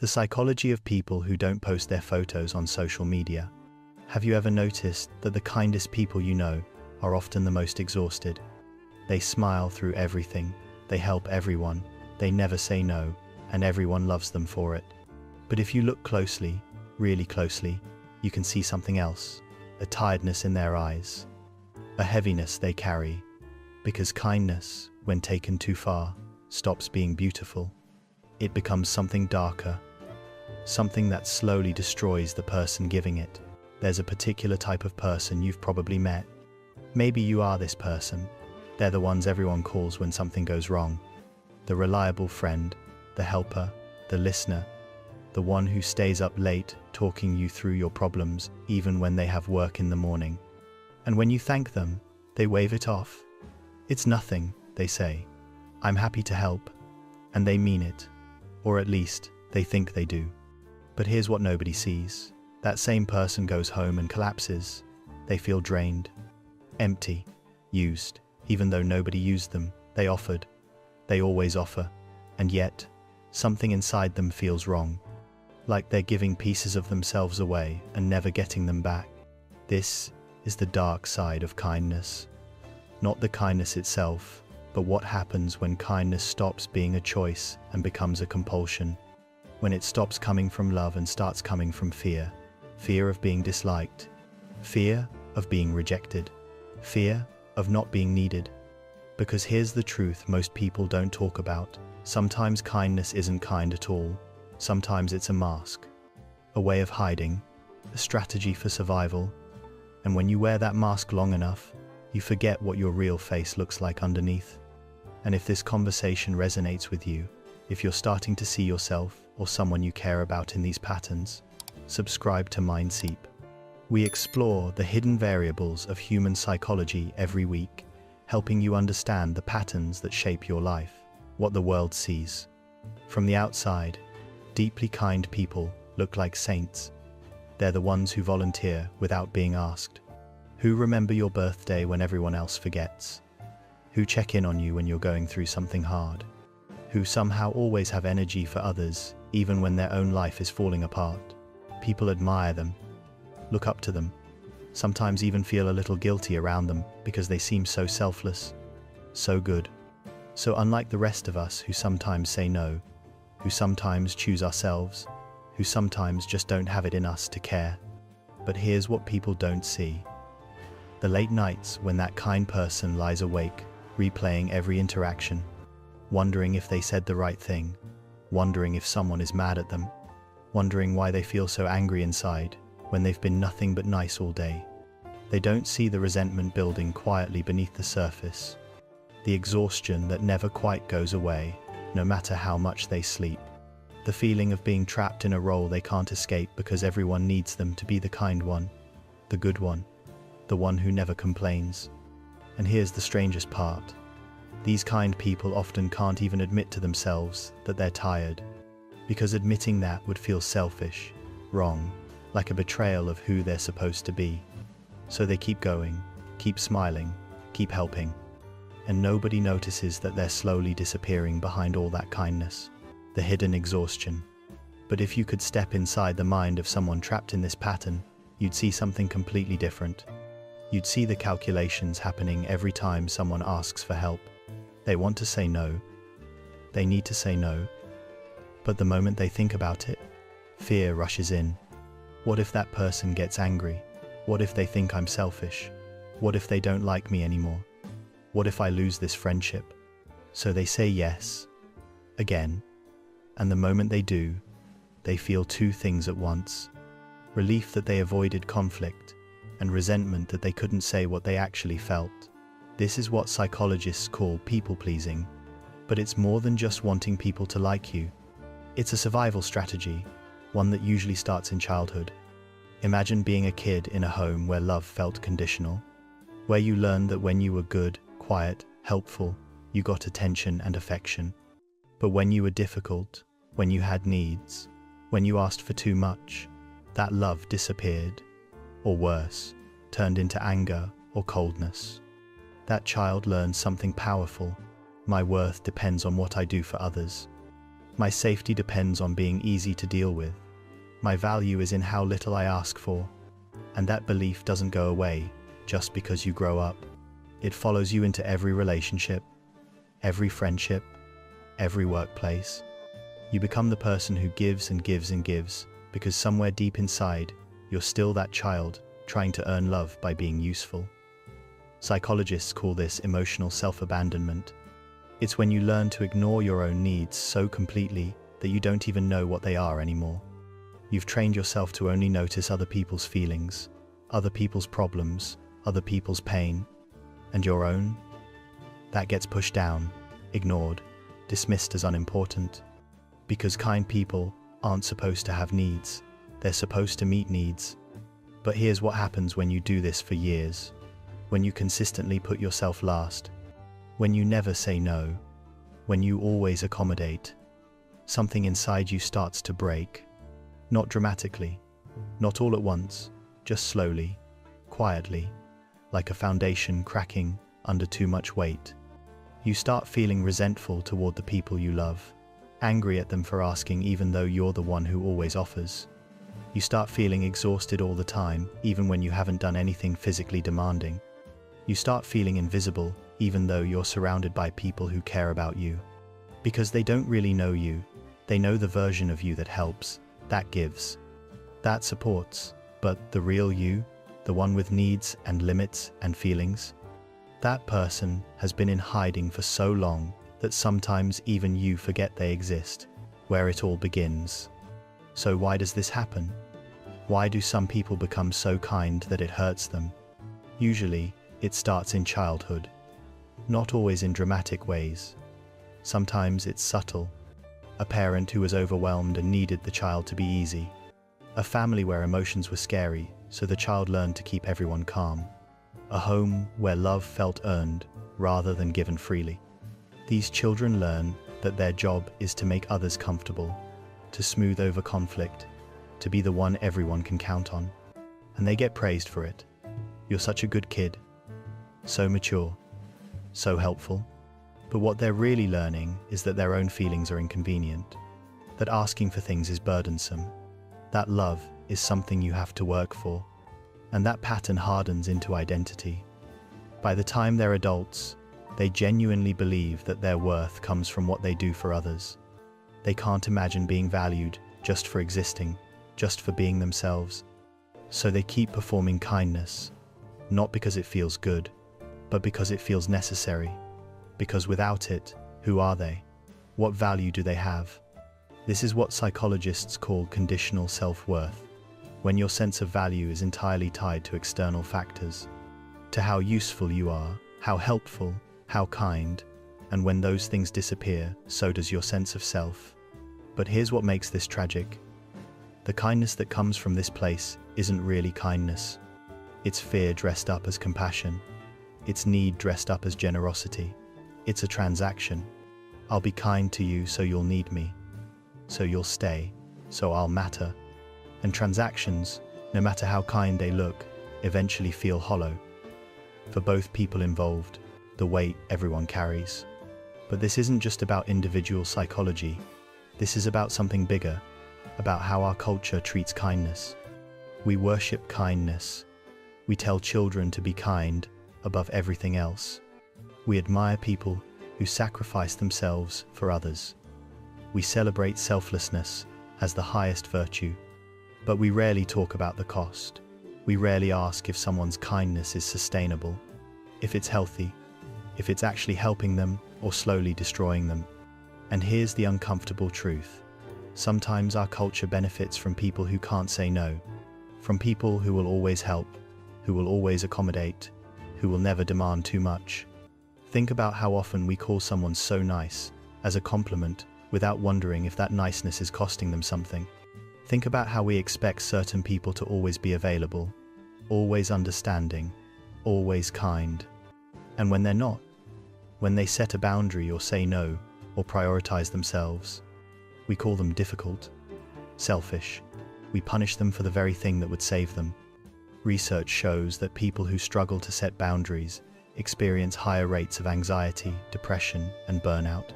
The psychology of people who don't post their photos on social media. Have you ever noticed that the kindest people you know are often the most exhausted? They smile through everything, they help everyone, they never say no, and everyone loves them for it. But if you look closely, really closely, you can see something else, a tiredness in their eyes, a heaviness they carry, because kindness, when taken too far, stops being beautiful. It becomes something darker, something that slowly destroys the person giving it. There's a particular type of person you've probably met. Maybe you are this person. They're the ones everyone calls when something goes wrong. The reliable friend, the helper, the listener, the one who stays up late talking you through your problems even when they have work in the morning. And when you thank them, they wave it off. It's nothing, they say. I'm happy to help. And they mean it. Or at least, they think they do. But here's what nobody sees. That same person goes home and collapses. They feel drained, empty, used. Even though nobody used them, they offered. They always offer. And yet, something inside them feels wrong. Like they're giving pieces of themselves away and never getting them back. This is the dark side of kindness. Not the kindness itself, but what happens when kindness stops being a choice and becomes a compulsion. When it stops coming from love and starts coming from fear. Fear of being disliked. Fear of being rejected. Fear of not being needed. Because here's the truth most people don't talk about. Sometimes kindness isn't kind at all. Sometimes it's a mask. A way of hiding. A strategy for survival. And when you wear that mask long enough, you forget what your real face looks like underneath. And if this conversation resonates with you, if you're starting to see yourself or someone you care about in these patterns, subscribe to Mindseep. We explore the hidden variables of human psychology every week, helping you understand the patterns that shape your life, what the world sees. From the outside, deeply kind people look like saints. They're the ones who volunteer without being asked, who remember your birthday when everyone else forgets, who check in on you when you're going through something hard, who somehow always have energy for others even when their own life is falling apart. People admire them, look up to them, sometimes even feel a little guilty around them because they seem so selfless, so good. So unlike the rest of us who sometimes say no, who sometimes choose ourselves, who sometimes just don't have it in us to care. But here's what people don't see. The late nights when that kind person lies awake, replaying every interaction, wondering if they said the right thing, wondering if someone is mad at them, wondering why they feel so angry inside when they've been nothing but nice all day. They don't see the resentment building quietly beneath the surface, the exhaustion that never quite goes away, no matter how much they sleep, the feeling of being trapped in a role they can't escape because everyone needs them to be the kind one, the good one, the one who never complains. And here's the strangest part. These kind people often can't even admit to themselves that they're tired, because admitting that would feel selfish, wrong, like a betrayal of who they're supposed to be. So they keep going, keep smiling, keep helping. And nobody notices that they're slowly disappearing behind all that kindness, the hidden exhaustion. But if you could step inside the mind of someone trapped in this pattern, you'd see something completely different. You'd see the calculations happening every time someone asks for help. They want to say no. They need to say no. But the moment they think about it, fear rushes in. What if that person gets angry? What if they think I'm selfish? What if they don't like me anymore? What if I lose this friendship? So they say yes, again, and the moment they do, they feel two things at once. Relief that they avoided conflict, and resentment that they couldn't say what they actually felt. This is what psychologists call people-pleasing, but it's more than just wanting people to like you. It's a survival strategy, one that usually starts in childhood. Imagine being a kid in a home where love felt conditional, where you learned that when you were good, quiet, helpful, you got attention and affection. But when you were difficult, when you had needs, when you asked for too much, that love disappeared, or worse, turned into anger or coldness. That child learned something powerful. My worth depends on what I do for others. My safety depends on being easy to deal with. My value is in how little I ask for. And that belief doesn't go away just because you grow up. It follows you into every relationship, every friendship, every workplace. You become the person who gives and gives and gives because somewhere deep inside, you're still that child trying to earn love by being useful. Psychologists call this emotional self-abandonment. It's when you learn to ignore your own needs so completely that you don't even know what they are anymore. You've trained yourself to only notice other people's feelings, other people's problems, other people's pain, and your own. That gets pushed down, ignored, dismissed as unimportant. Because kind people aren't supposed to have needs, they're supposed to meet needs. But here's what happens when you do this for years. When you consistently put yourself last, when you never say no, when you always accommodate, something inside you starts to break. Not dramatically, not all at once, just slowly, quietly, like a foundation cracking under too much weight. You start feeling resentful toward the people you love, angry at them for asking even though you're the one who always offers. You start feeling exhausted all the time, even when you haven't done anything physically demanding. You start feeling invisible, even though you're surrounded by people who care about you. Because they don't really know you, they know the version of you that helps, that gives, that supports. But the real you, the one with needs and limits and feelings, that person has been in hiding for so long that sometimes even you forget they exist, where it all begins. So why does this happen? Why do some people become so kind that it hurts them? Usually, it starts in childhood. Not always in dramatic ways. Sometimes it's subtle. A parent who was overwhelmed and needed the child to be easy. A family where emotions were scary, so the child learned to keep everyone calm. A home where love felt earned rather than given freely. These children learn that their job is to make others comfortable, to smooth over conflict, to be the one everyone can count on. And they get praised for it. You're such a good kid. So mature. So helpful. But what they're really learning is that their own feelings are inconvenient, that asking for things is burdensome, that love is something you have to work for, and that pattern hardens into identity. By the time they're adults, they genuinely believe that their worth comes from what they do for others. They can't imagine being valued just for existing, just for being themselves. So they keep performing kindness, not because it feels good, but because it feels necessary. Because without it, who are they? What value do they have? This is what psychologists call conditional self-worth, when your sense of value is entirely tied to external factors, to how useful you are, how helpful, how kind, and when those things disappear, so does your sense of self. But here's what makes this tragic. The kindness that comes from this place isn't really kindness. It's fear dressed up as compassion. It's need dressed up as generosity. It's a transaction. I'll be kind to you so you'll need me, so you'll stay, so I'll matter. And transactions, no matter how kind they look, eventually feel hollow. For both people involved, the weight everyone carries. But this isn't just about individual psychology. This is about something bigger, about how our culture treats kindness. We worship kindness. We tell children to be kind above everything else. We admire people who sacrifice themselves for others. We celebrate selflessness as the highest virtue, but we rarely talk about the cost. We rarely ask if someone's kindness is sustainable, if it's healthy, if it's actually helping them or slowly destroying them. And here's the uncomfortable truth. Sometimes our culture benefits from people who can't say no, from people who will always help, who will always accommodate, who will never demand too much. Think about how often we call someone so nice as a compliment without wondering if that niceness is costing them something. Think about how we expect certain people to always be available, always understanding, always kind. And when they're not, when they set a boundary or say no or prioritize themselves, we call them difficult, selfish. We punish them for the very thing that would save them. Research shows that people who struggle to set boundaries experience higher rates of anxiety, depression, and burnout.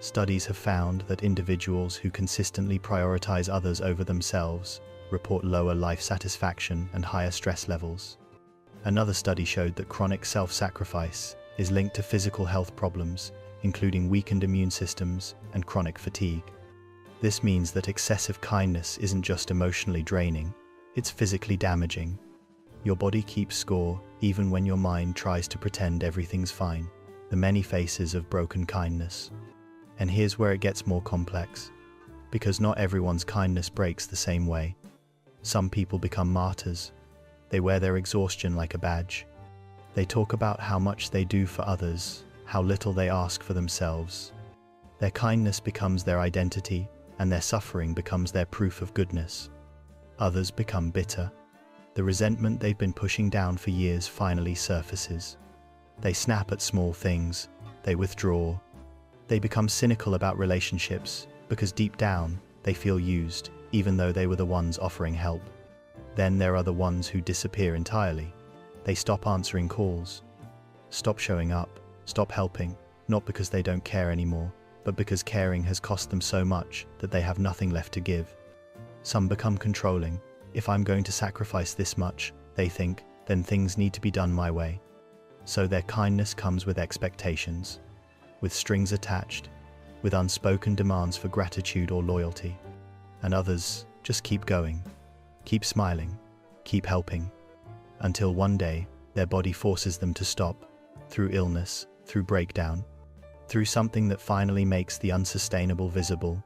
Studies have found that individuals who consistently prioritize others over themselves report lower life satisfaction and higher stress levels. Another study showed that chronic self-sacrifice is linked to physical health problems, including weakened immune systems and chronic fatigue. This means that excessive kindness isn't just emotionally draining, it's physically damaging. Your body keeps score even when your mind tries to pretend everything's fine. The many faces of broken kindness. And here's where it gets more complex. Because not everyone's kindness breaks the same way. Some people become martyrs. They wear their exhaustion like a badge. They talk about how much they do for others, how little they ask for themselves. Their kindness becomes their identity, and their suffering becomes their proof of goodness. Others become bitter. The resentment they've been pushing down for years finally surfaces. They snap at small things. They withdraw. They become cynical about relationships because deep down they feel used, even though they were the ones offering help. Then there are the ones who disappear entirely. They stop answering calls, stop showing up, stop helping, not because they don't care anymore, but because caring has cost them so much that they have nothing left to give. Some become controlling. If I'm going to sacrifice this much, they think, then things need to be done my way. So their kindness comes with expectations, with strings attached, with unspoken demands for gratitude or loyalty. And others just keep going, keep smiling, keep helping, until one day their body forces them to stop, through illness, through breakdown, through something that finally makes the unsustainable visible.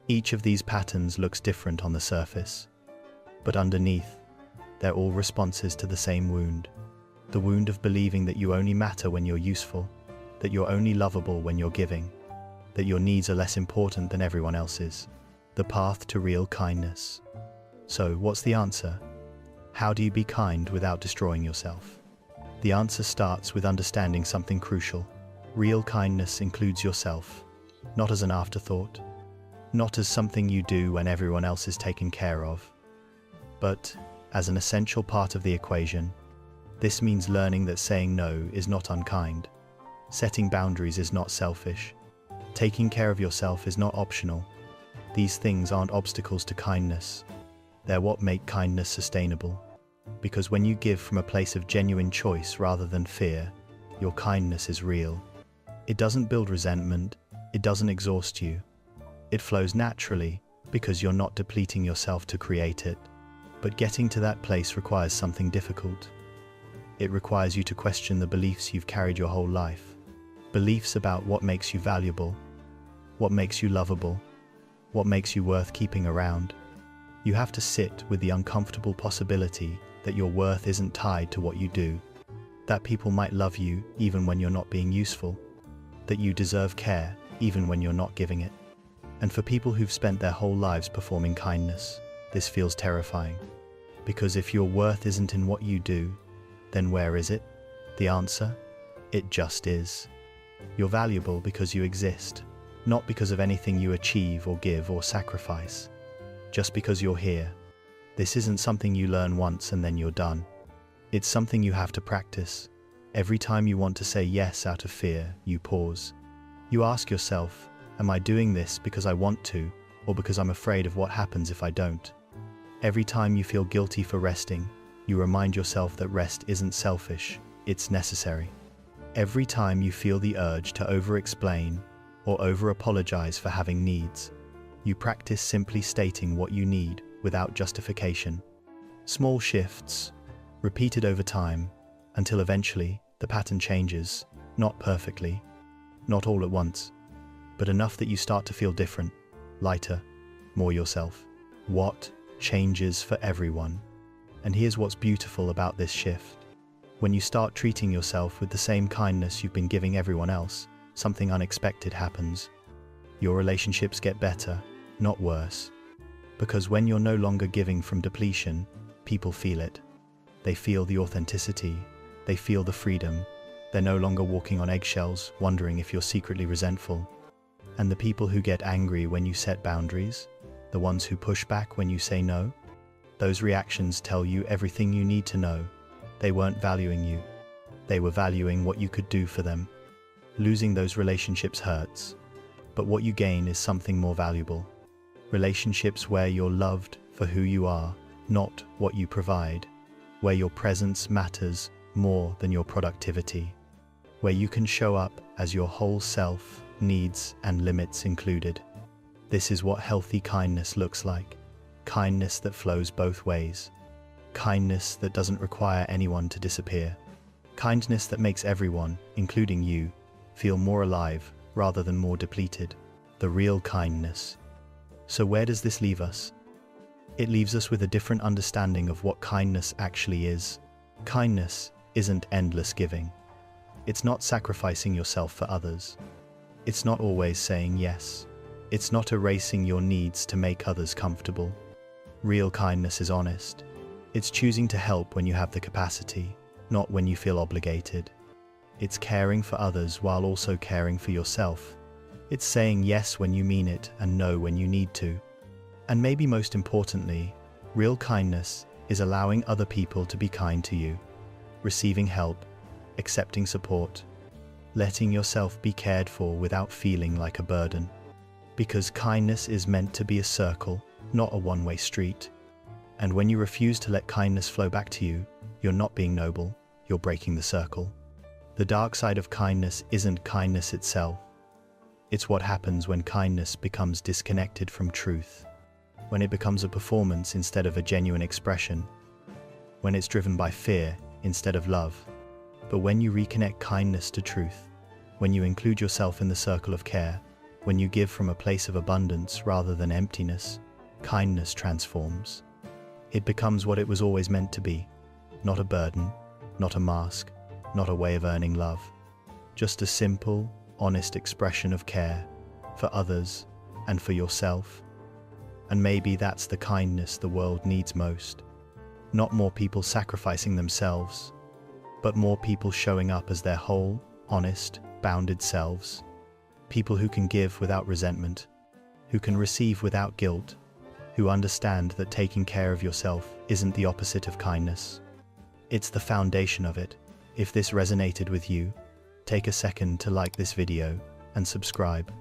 Each of these patterns looks different on the surface, but underneath, they're all responses to the same wound. The wound of believing that you only matter when you're useful, that you're only lovable when you're giving, that your needs are less important than everyone else's. The path to real kindness. So, what's the answer? How do you be kind without destroying yourself? The answer starts with understanding something crucial. Real kindness includes yourself, not as an afterthought, not as something you do when everyone else is taken care of, but as an essential part of the equation. This means learning that saying no is not unkind. Setting boundaries is not selfish. Taking care of yourself is not optional. These things aren't obstacles to kindness. They're what make kindness sustainable. Because when you give from a place of genuine choice rather than fear, your kindness is real. It doesn't build resentment. It doesn't exhaust you. It flows naturally because you're not depleting yourself to create it. But getting to that place requires something difficult. It requires you to question the beliefs you've carried your whole life. Beliefs about what makes you valuable, what makes you lovable, what makes you worth keeping around. You have to sit with the uncomfortable possibility that your worth isn't tied to what you do, that people might love you even when you're not being useful, that you deserve care even when you're not giving it. And for people who've spent their whole lives performing kindness, this feels terrifying. Because if your worth isn't in what you do, then where is it? The answer? It just is. You're valuable because you exist, not because of anything you achieve or give or sacrifice. Just because you're here. This isn't something you learn once and then you're done. It's something you have to practice. Every time you want to say yes out of fear, you pause. You ask yourself, am I doing this because I want to, or because I'm afraid of what happens if I don't? Every time you feel guilty for resting, you remind yourself that rest isn't selfish, it's necessary. Every time you feel the urge to over-explain or over-apologize for having needs, you practice simply stating what you need without justification. Small shifts, repeated over time, until eventually the pattern changes, not perfectly, not all at once, but enough that you start to feel different, lighter, more yourself. What changes for everyone? And here's what's beautiful about this shift. When you start treating yourself with the same kindness you've been giving everyone else, something unexpected happens. Your relationships get better, not worse. Because when you're no longer giving from depletion, people feel it. They feel the authenticity. They feel the freedom. They're no longer walking on eggshells, wondering if you're secretly resentful. And the people who get angry when you set boundaries, the ones who push back when you say no, those reactions tell you everything you need to know. They weren't valuing you. They were valuing what you could do for them. Losing those relationships hurts. but what you gain is something more valuable. Relationships where you're loved for who you are, not what you provide. Where your presence matters more than your productivity. Where you can show up as your whole self, needs and limits included. This is what healthy kindness looks like. Kindness that flows both ways. Kindness that doesn't require anyone to disappear. Kindness that makes everyone, including you, feel more alive rather than more depleted. The real kindness. So where does this leave us? It leaves us with a different understanding of what kindness actually is. Kindness isn't endless giving. It's not sacrificing yourself for others. It's not always saying yes. It's not erasing your needs to make others comfortable. Real kindness is honest. It's choosing to help when you have the capacity, not when you feel obligated. It's caring for others while also caring for yourself. It's saying yes when you mean it and no when you need to. And maybe most importantly, real kindness is allowing other people to be kind to you, receiving help, accepting support, letting yourself be cared for without feeling like a burden. Because kindness is meant to be a circle, not a one-way street. And when you refuse to let kindness flow back to you, you're not being noble, you're breaking the circle. The dark side of kindness isn't kindness itself. It's what happens when kindness becomes disconnected from truth. When it becomes a performance instead of a genuine expression. When it's driven by fear instead of love. But when you reconnect kindness to truth, when you include yourself in the circle of care, when you give from a place of abundance rather than emptiness, kindness transforms. It becomes what it was always meant to be. Not a burden, not a mask, not a way of earning love. Just a simple, honest expression of care for others and for yourself. And maybe that's the kindness the world needs most. Not more people sacrificing themselves, but more people showing up as their whole, honest, bounded selves. People who can give without resentment, who can receive without guilt, who understand that taking care of yourself isn't the opposite of kindness. It's the foundation of it. If this resonated with you, take a second to like this video and subscribe.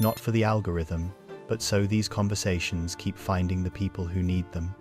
Not for the algorithm, but so these conversations keep finding the people who need them.